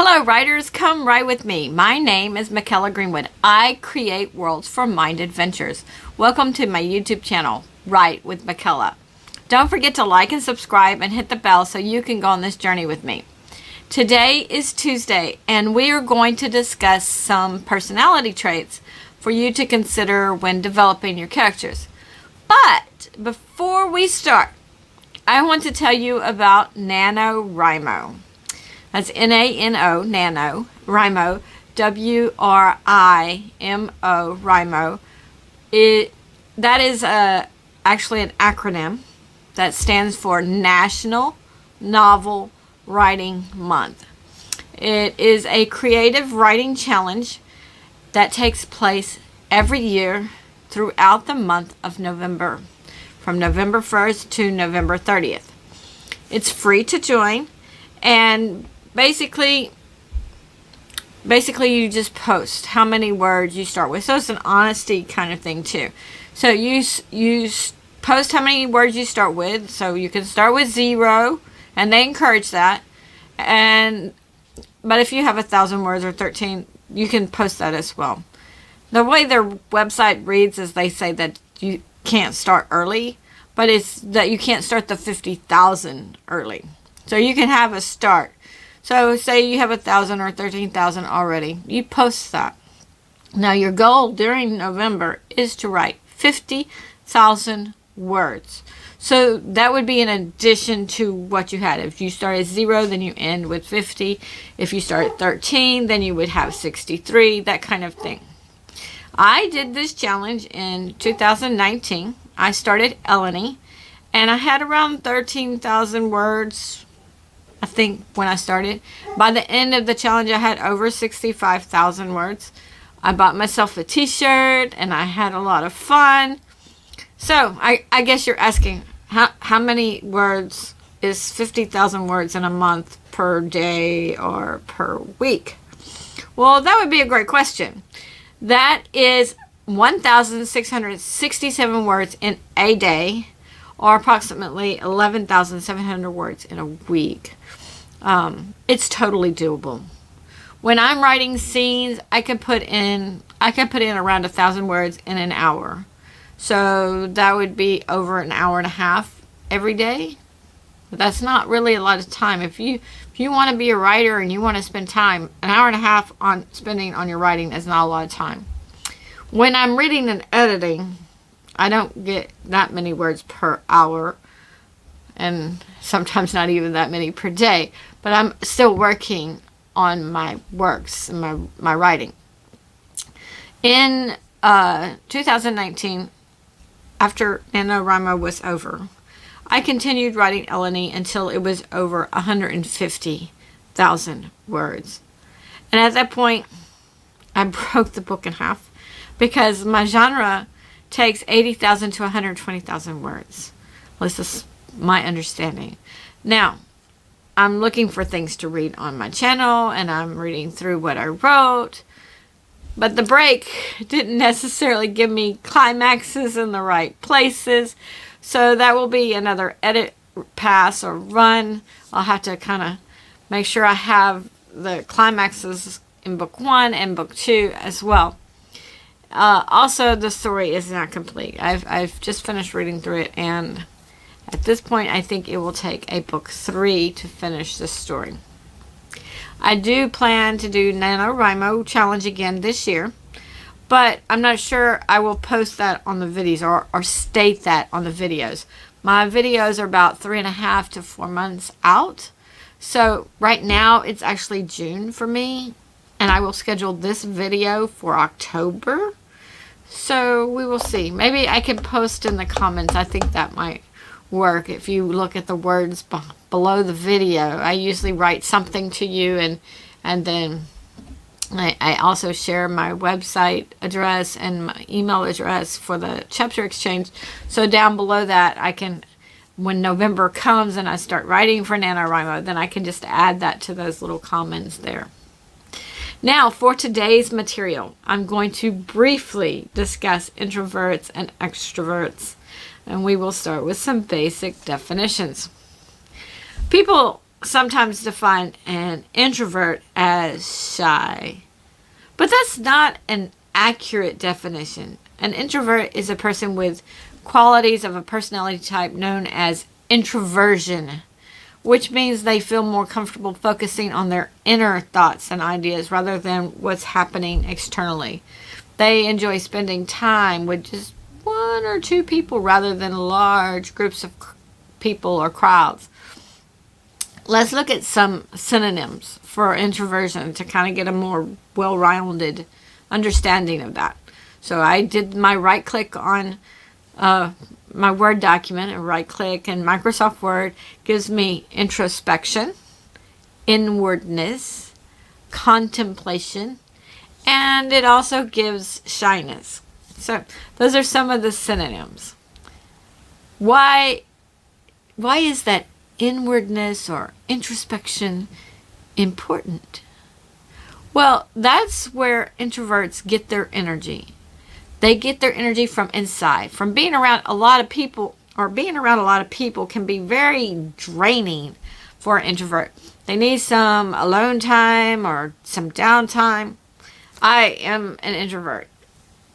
Hello writers, come write with me. My name is Mykela Greenwood. I create worlds for mind adventures. Welcome to my YouTube channel, Write with Mykela. Don't forget to like and subscribe and hit the bell so you can go on this journey with me. Today is Tuesday and we are going to discuss some personality traits for you to consider when developing your characters. But before we start, I want to tell you about Nano Wrimo. That's N-A-N-O, Nano, Wrimo, W-R-I-M-O, Wrimo. That is actually an acronym that stands for National Novel Writing Month. It is a creative writing challenge that takes place every year throughout the month of November, from November 1st to November 30th. It's free to join, and basically you just post how many words you start with. So it's an honesty kind of thing too. So you post how many words you start with. So you can start with 0, and they encourage that. But if you have 1,000 words or 13, you can post that as well. The way their website reads is they say that you can't start early, but it's that you can't start the 50,000 early. So you can have a start. So say you have 1,000 or 13,000 already. You post that. Now your goal during November is to write 50,000 words. So that would be in addition to what you had. If you start at 0, then you end with 50. If you start at 13, then you would have 63, that kind of thing. I did this challenge in 2019. I started Eleni, and I had around 13,000 words, I think, when I started. By the end of the challenge, I had over 65,000 words. I bought myself a t-shirt, and I had a lot of fun. So, I guess you're asking, how many words is 50,000 words in a month per day or per week? Well, that would be a great question. That is 1,667 words in a day, or approximately 11,700 words in a week. It's totally doable. When I'm writing scenes, I can put in around 1,000 words in an hour. So that would be over an hour and a half every day. But that's not really a lot of time. If you want to be a writer and you want to spend time, an hour and a half on spending on your writing is not a lot of time. When I'm reading and editing, I don't get that many words per hour, and sometimes not even that many per day. But I'm still working on my works and my writing. In 2019, after Nano Wrimo was over, I continued writing Eleni until it was over 150,000 words. And at that point, I broke the book in half because my genre takes 80,000 to 120,000 words. Well, this is my understanding. Now, I'm looking for things to read on my channel, and I'm reading through what I wrote. But the break didn't necessarily give me climaxes in the right places. So that will be another edit pass or run. I'll have to kind of make sure I have the climaxes in book 1 and book 2 as well. Also, the story is not complete. I've just finished reading through it, and at this point, I think it will take a book 3 to finish this story. I do plan to do Nano Wrimo challenge again this year, but I'm not sure I will post that on the videos or state that on the videos. My videos are about 3.5 to 4 months out. So right now it's actually June for me, and I will schedule this video for October. So we will see. Maybe I can post in the comments. I think that might work. If you look at the words below the video, I usually write something to you, and then I also share my website address and my email address for the chapter exchange. So down below that, I can, when November comes and I start writing for Nano Wrimo, then I can just add that to those little comments there. Now, for today's material, I'm going to briefly discuss introverts and extroverts, and we will start with some basic definitions. People sometimes define an introvert as shy, but that's not an accurate definition. An introvert is a person with qualities of a personality type known as introversion, which means they feel more comfortable focusing on their inner thoughts and ideas rather than what's happening externally. They enjoy spending time with just one or two people rather than large groups of people or crowds. Let's look at some synonyms for introversion to kind of get a more well-rounded understanding of that. So I did my right click on my Word document, and right click, and Microsoft Word gives me introspection, inwardness, contemplation, and it also gives shyness. So those are some of the synonyms. Why is that inwardness or introspection important? Well, that's where introverts get their energy. They get their energy from inside. From being around a lot of people, or being around a lot of people can be very draining for an introvert. They need some alone time or some downtime. I am an introvert.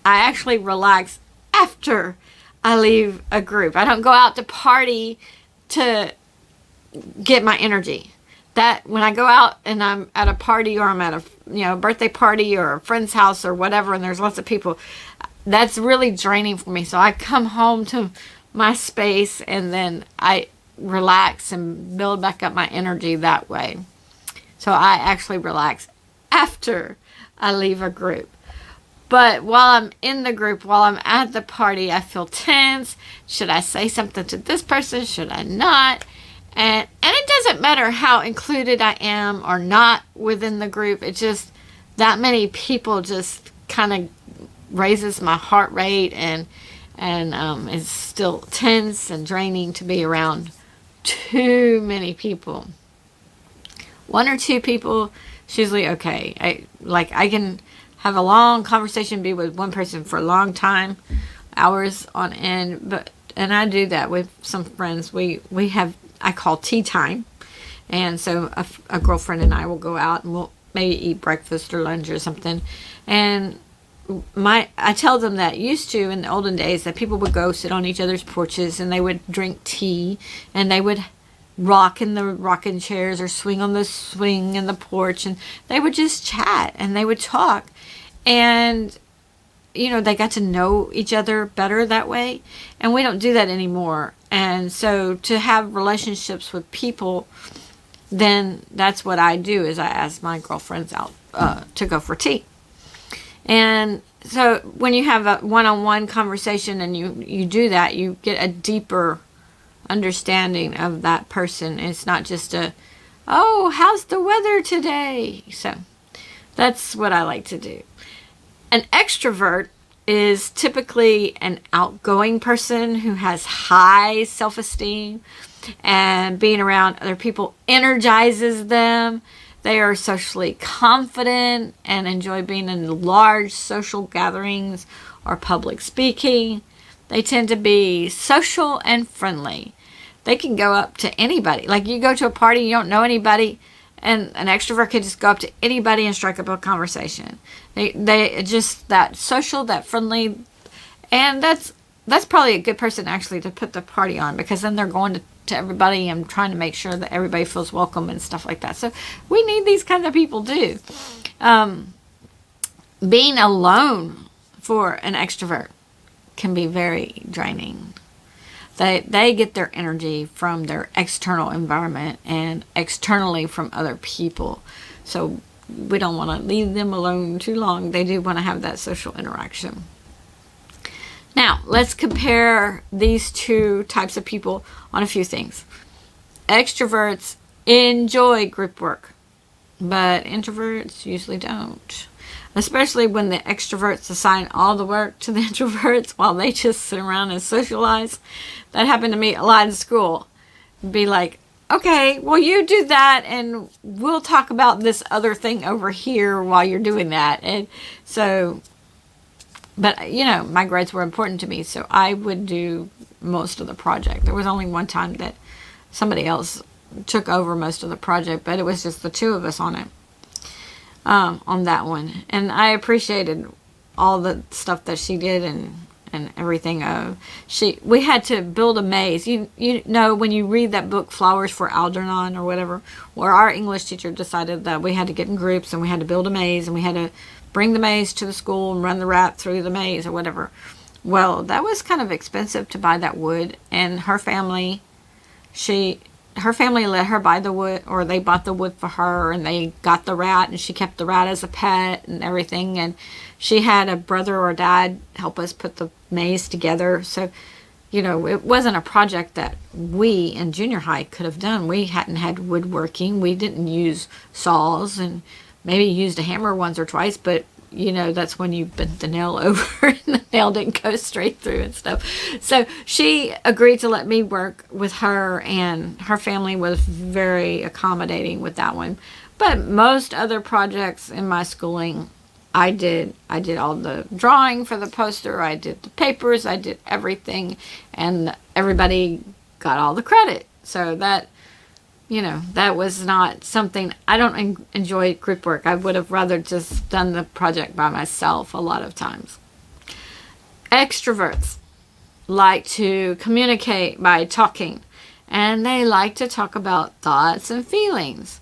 I actually relax after I leave a group. I don't go out to party to get my energy. That when I go out and I'm at a party, or I'm at a birthday party or a friend's house or whatever, and there's lots of people, that's really draining for me. So I come home to my space and then I relax and build back up my energy that way. So I actually relax after I leave a group. But while I'm in the group, while I'm at the party, I feel tense. Should I say something to this person? Should I not? And it doesn't matter how included I am or not within the group. It's just that many people just kind of raises my heart rate, and it's still tense and draining to be around too many people. One or two people is usually okay. I can have a long conversation, be with one person for a long time, hours on end, and I do that with some friends. We have, I call tea time, and so a girlfriend and I will go out and we'll maybe eat breakfast or lunch or something, and I tell them that used to, in the olden days, that people would go sit on each other's porches and they would drink tea and they would rock in the rocking chairs or swing on the swing in the porch, and they would just chat and they would talk, and they got to know each other better that way. And we don't do that anymore. And so to have relationships with people, then that's what I do, is I ask my girlfriends out to go for tea. And so when you have a one-on-one conversation and you do that, you get a deeper understanding of that person. It's not just oh, how's the weather today? So that's what I like to do. An extrovert is typically an outgoing person who has high self-esteem, and being around other people energizes them. They are socially confident and enjoy being in large social gatherings or public speaking. They tend to be social and friendly. They can go up to anybody. Like you go to a party, you don't know anybody, and an extrovert can just go up to anybody and strike up a conversation. They just that social, that friendly, and that's probably a good person actually to put the party on, because then they're going to everybody and trying to make sure that everybody feels welcome and stuff like that. So we need these kinds of people too. Being alone for an extrovert can be very draining. They get their energy from their external environment and externally from other people. So we don't want to leave them alone too long. They do want to have that social interaction. Now, let's compare these two types of people on a few things. Extroverts enjoy group work, but introverts usually don't. Especially when the extroverts assign all the work to the introverts while they just sit around and socialize. That happened to me a lot in school. Be like, okay, well, you do that and we'll talk about this other thing over here while you're doing that. And so, but my grades were important to me, so I would do most of the project. There was only one time that somebody else took over most of the project, but it was just the two of us on it, on that one. And I appreciated all the stuff that she did and everything. We had to build a maze. You know, when you read that book, Flowers for Algernon or whatever, where our English teacher decided that we had to get in groups and we had to build a maze and we had to bring the maze to the school and run the rat through the maze or whatever. Well, that was kind of expensive to buy that wood, and her family let her buy the wood, or they bought the wood for her, and they got the rat, and she kept the rat as a pet and everything. And she had a brother or dad help us put the maze together. So, you know, it wasn't a project that we in junior high could have done. We hadn't had woodworking. We didn't use saws, and maybe used a hammer once or twice, but you know, that's when you bent the nail over and the nail didn't go straight through and stuff. So she agreed to let me work with her, and her family was very accommodating with that one. But most other projects in my schooling, I did all the drawing for the poster, I did the papers, I did everything, and everybody got all the credit. So that, you know, that was not something, I don't enjoy group work. I would have rather just done the project by myself a lot of times. Extroverts like to communicate by talking, and they like to talk about thoughts and feelings.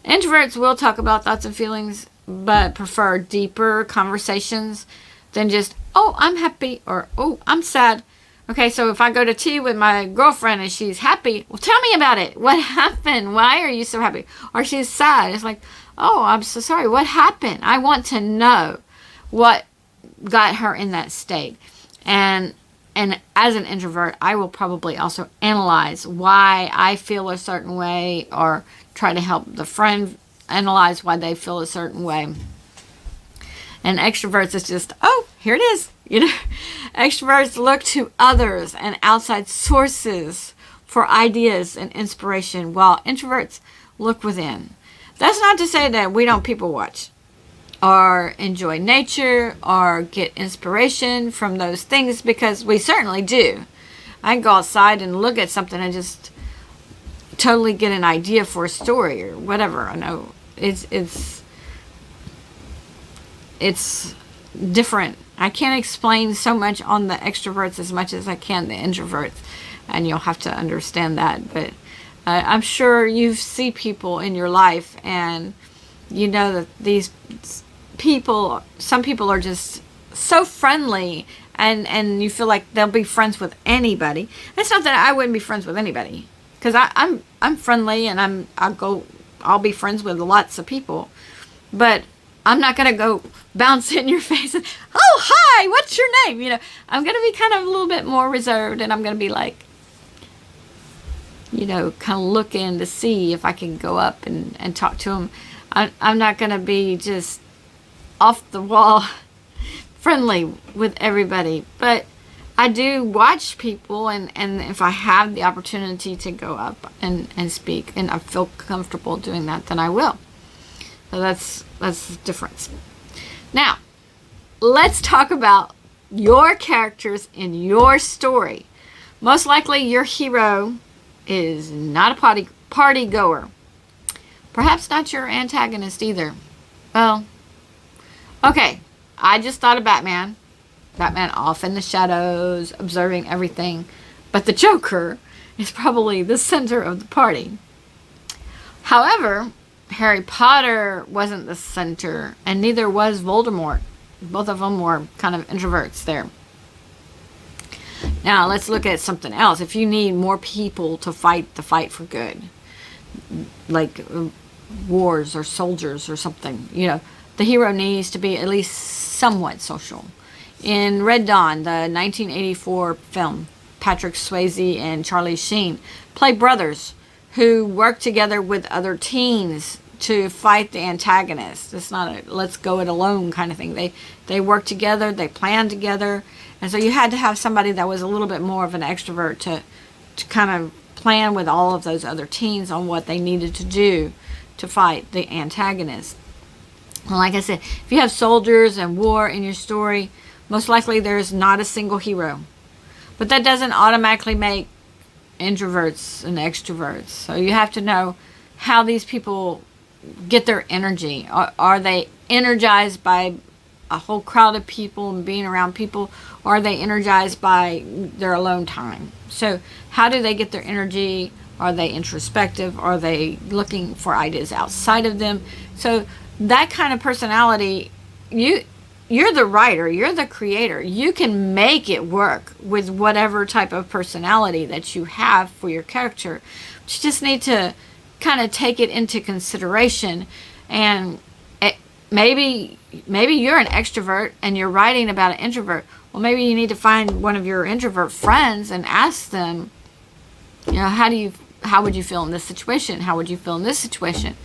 Introverts will talk about thoughts and feelings, but prefer deeper conversations than just, oh, I'm happy, or oh, I'm sad. Okay, so if I go to tea with my girlfriend and she's happy, well, tell me about it. What happened? Why are you so happy? Or she's sad. It's like, oh, I'm so sorry. What happened? I want to know what got her in that state. And as an introvert, I will probably also analyze why I feel a certain way, or try to help the friend analyze why they feel a certain way. And extroverts is just, oh, here it is. You know, extroverts look to others and outside sources for ideas and inspiration, while introverts look within. That's not to say that we don't people watch, or enjoy nature, or get inspiration from those things, because we certainly do. I can go outside and look at something and just totally get an idea for a story or whatever. I know it's different. I can't explain so much on the extroverts as much as I can the introverts, and you'll have to understand that. But I'm sure you see people in your life, and you know that these people, some people are just so friendly, and you feel like they'll be friends with anybody. It's not that I wouldn't be friends with anybody, because I'm friendly, and I'll be friends with lots of people, but I'm not going to go bounce in your face and, oh, hi, what's your name? You know, I'm going to be kind of a little bit more reserved, and I'm going to be like, you know, kind of looking to see if I can go up and talk to them. I'm not going to be just off the wall friendly with everybody, but I do watch people, and if I have the opportunity to go up and speak, and I feel comfortable doing that, then I will. So that's the difference. Now, let's talk about your characters in your story. Most likely your hero is not a party goer. Perhaps not your antagonist either. Well, okay, I just thought of Batman. Batman off in the shadows, observing everything. But the Joker is probably the center of the party. However, Harry Potter wasn't the center, and neither was Voldemort. Both of them were kind of introverts there. Now, let's look at something else. If you need more people to fight the fight for good, like wars or soldiers or something, you know, the hero needs to be at least somewhat social. In Red Dawn, the 1984 film, Patrick Swayze and Charlie Sheen play brothers who work together with other teens to fight the antagonist. It's not a let's go it alone kind of thing. They work together, they plan together, and so you had to have somebody that was a little bit more of an extrovert to kind of plan with all of those other teens on what they needed to do to fight the antagonist. Well, like I said, if you have soldiers and war in your story, most likely there's not a single hero. But that doesn't automatically make introverts and extroverts. So you have to know how these people get their energy. Are they energized by a whole crowd of people and being around people, or are they energized by their alone time? So how do they get their energy? Are they introspective? Are they looking for ideas outside of them? So that kind of personality, you're the writer, you're the creator. You can make it work with whatever type of personality that you have for your character. But you just need to kind of take it into consideration. And maybe you're an extrovert and you're writing about an introvert. Well, maybe you need to find one of your introvert friends and ask them, how would you feel in this situation? How would you feel in this situation?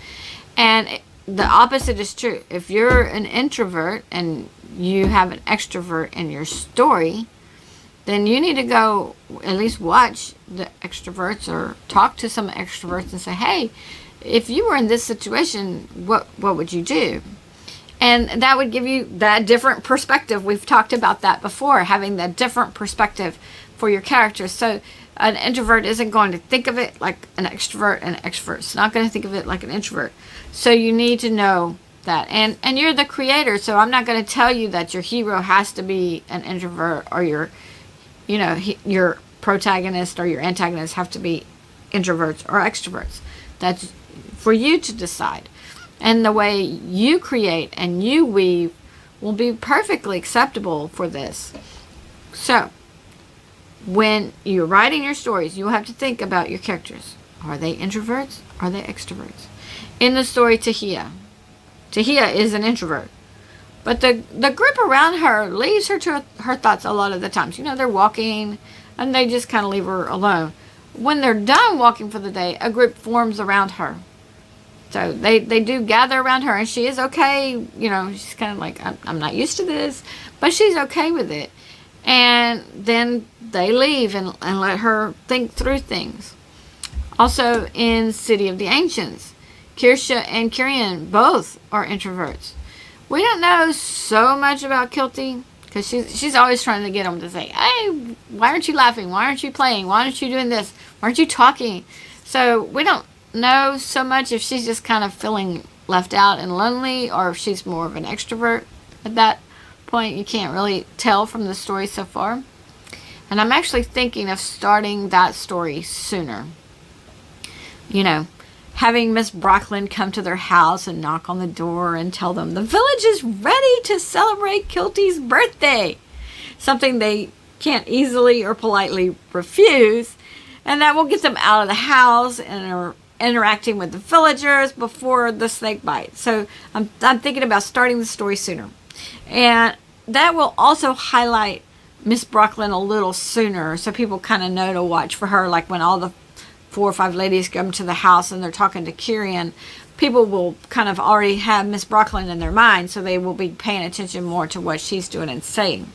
And the opposite is true. If you're an introvert and you have an extrovert in your story, then you need to go at least watch the extroverts or talk to some extroverts and say, hey, if you were in this situation, what would you do? And that would give you that different perspective. We've talked about that before, having that different perspective for your characters. So an introvert isn't going to think of it like an extrovert, and an extrovert's not going to think of it like an introvert. So you need to know that. And you're the creator, so I'm not going to tell you that your hero has to be an introvert, or your protagonist or your antagonist have to be introverts or extroverts. That's for you to decide. And the way you create and you weave will be perfectly acceptable for this. So when you're writing your stories, you'll have to think about your characters. Are they introverts? Are they extroverts? In the story Tahia is an introvert. But the group around her leaves her to her thoughts a lot of the times. They're walking and they just kind of leave her alone. When they're done walking for the day, a group forms around her. So they do gather around her, and she is okay. She's kind of like, I'm not used to this, but she's okay with it. And then they leave and let her think through things. Also in City of the Ancients, Kirsha and Kirian both are introverts. We don't know so much about Kilty because she's always trying to get them to say, hey, why aren't you laughing? Why aren't you playing? Why aren't you doing this? Why aren't you talking? So we don't know so much if she's just kind of feeling left out and lonely, or if she's more of an extrovert at that point. You can't really tell from the story so far. And I'm actually thinking of starting that story sooner. Having Miss Brocklin come to their house and knock on the door and tell them the village is ready to celebrate Kilty's birthday. Something they can't easily or politely refuse. And that will get them out of the house and are interacting with the villagers before the snake bite. So I'm thinking about starting the story sooner. And that will also highlight Miss Brocklin a little sooner, so people kind of know to watch for her. Like when all the 4 or 5 ladies come to the house and they're talking to Kirian, people will kind of already have Miss Brocklin in their mind, so they will be paying attention more to what she's doing and saying.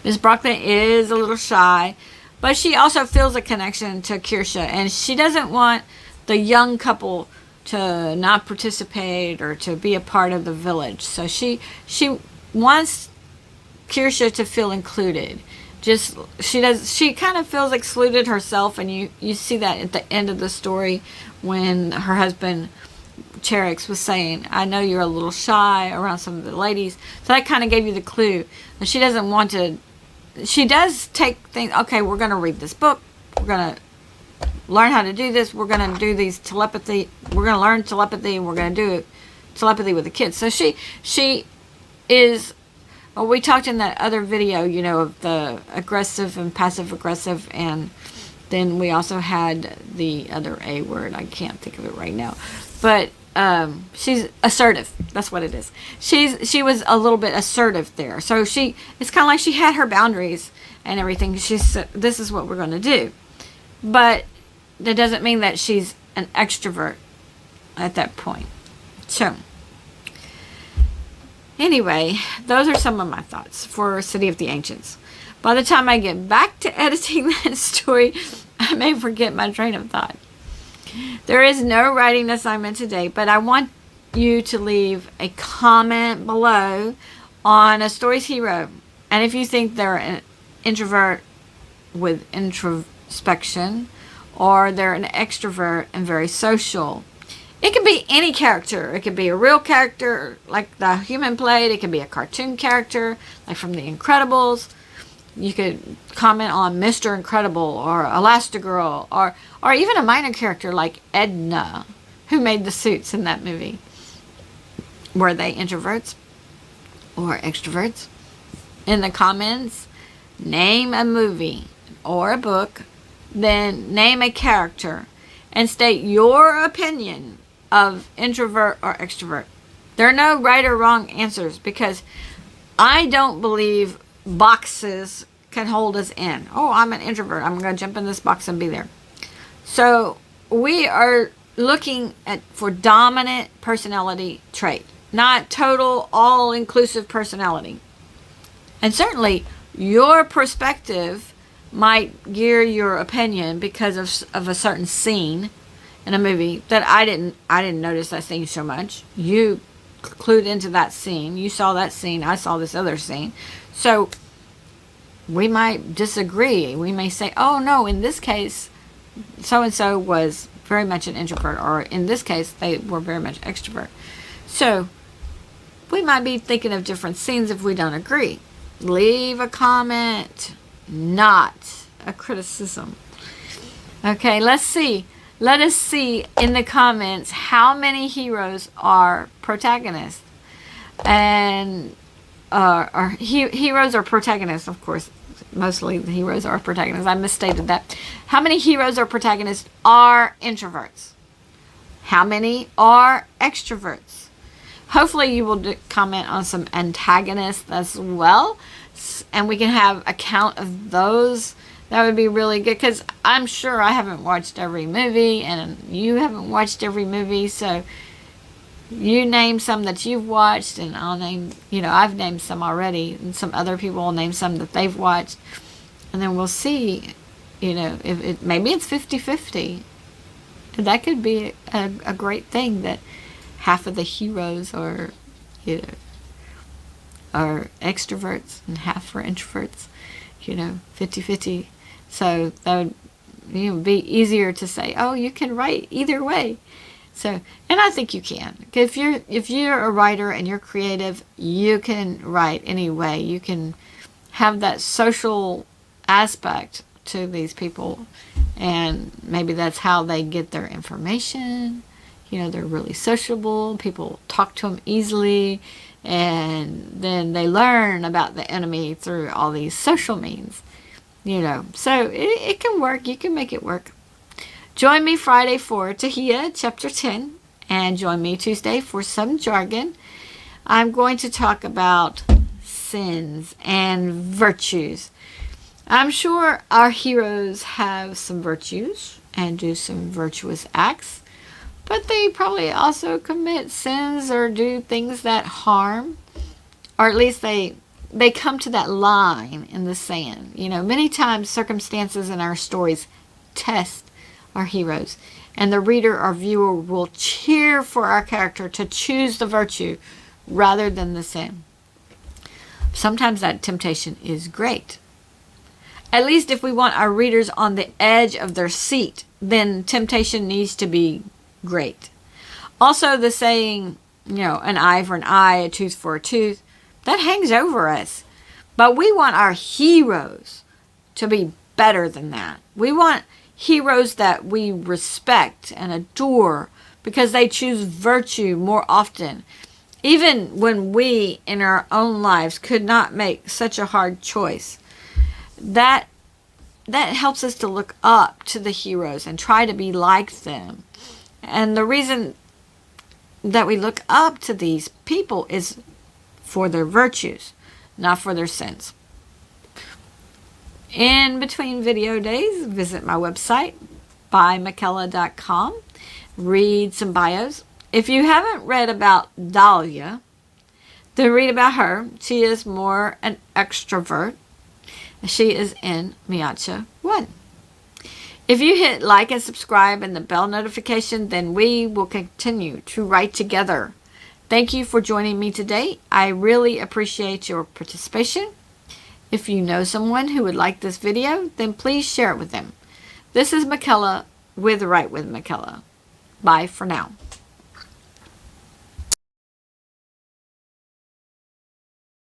Miss Brocklin is a little shy, but she also feels a connection to Kirsha, and she doesn't want the young couple to not participate or to be a part of the village. So she wants Kirsha to feel included. She kind of feels excluded herself, and you see that at the end of the story when her husband Cherix was saying, I know you're a little shy around some of the ladies. So that kind of gave you the clue that she doesn't want to. She does take things, okay, we're going to read this book, we're going to learn how to do this, we're going to do these telepathy, we're going to learn telepathy, and we're going to do telepathy with the kids. So she is, well, we talked in that other video, of the aggressive and passive aggressive, and then we also had the other A word, I can't think of it right now, but she's assertive. That's what it is. She was a little bit assertive there. So it's kind of like she had her boundaries and everything. She said, this is what we're going to do. But that doesn't mean that she's an extrovert at that point. So anyway, those are some of my thoughts for City of the Ancients. By the time I get back to editing that story, I may forget my train of thought. There is no writing assignment today, but I want you to leave a comment below on a story's hero. And if you think they're an introvert with introspection, or they're an extrovert and very social. It could be any character. It could be a real character like the human played. It could be a cartoon character like from The Incredibles. You could comment on Mr. Incredible or Elastigirl, or even a minor character like Edna, who made the suits in that movie. Were they introverts or extroverts? In the comments, name a movie or a book, then name a character, and state your opinion of introvert or extrovert. There are no right or wrong answers, because I don't believe boxes can hold us in. Oh, I'm an introvert, I'm going to jump in this box and be there. So we are looking for dominant personality trait, not total all-inclusive personality. And certainly your perspective might gear your opinion because of a certain scene in a movie that I didn't notice that scene so much. You clued into that scene. You saw that scene. I saw this other scene. So we might disagree. We may say, oh no, in this case, so-and-so was very much an introvert, or in this case, they were very much extrovert. So we might be thinking of different scenes if we don't agree. Leave a comment, not a criticism. Okay, let's see. Let us see in the comments how many heroes are protagonists. And heroes are protagonists, of course. Mostly the heroes are protagonists. I misstated that. How many heroes or protagonists are introverts? How many are extroverts? Hopefully you will comment on some antagonists as well, and we can have a count of those. That would be really good, because I'm sure I haven't watched every movie, and you haven't watched every movie, so you name some that you've watched, and I'll name, I've named some already, and some other people will name some that they've watched, and then we'll see, if maybe it's 50-50. That could be a great thing, that half of the heroes are, are extroverts and half are introverts, 50-50. So that would be easier to say, oh, you can write either way. So, and I think you can. If you're a writer and you're creative, you can write any way. You can have that social aspect to these people, and maybe that's how they get their information. They're really sociable. People talk to them easily, and then they learn about the enemy through all these social means. So it can work. You can make it work. Join me Friday for Tahia, Chapter 10, and join me Tuesday for some jargon. I'm going to talk about sins and virtues. I'm sure our heroes have some virtues and do some virtuous acts, but they probably also commit sins or do things that harm, or at least they come to that line in the sand. Many times circumstances in our stories test our heroes, and the reader or viewer will cheer for our character to choose the virtue rather than the sin. Sometimes that temptation is great. At least if we want our readers on the edge of their seat, then temptation needs to be great. Also, the saying, an eye for an eye, a tooth for a tooth, that hangs over us. But we want our heroes to be better than that. We want heroes that we respect and adore because they choose virtue more often, even when we in our own lives could not make such a hard choice. That helps us to look up to the heroes and try to be like them. And the reason that we look up to these people is for their virtues, not for their sins. In between video days, visit my website, WritewithMykela.com. Read some bios. If you haven't read about Dahlia, then read about her. She is more an extrovert. She is in Miacha 1. If you hit like and subscribe and the bell notification, then we will continue to write together. Thank you for joining me today. I really appreciate your participation. If you know someone who would like this video, then please share it with them. This is Mykela with Write with Mykela. Bye for now.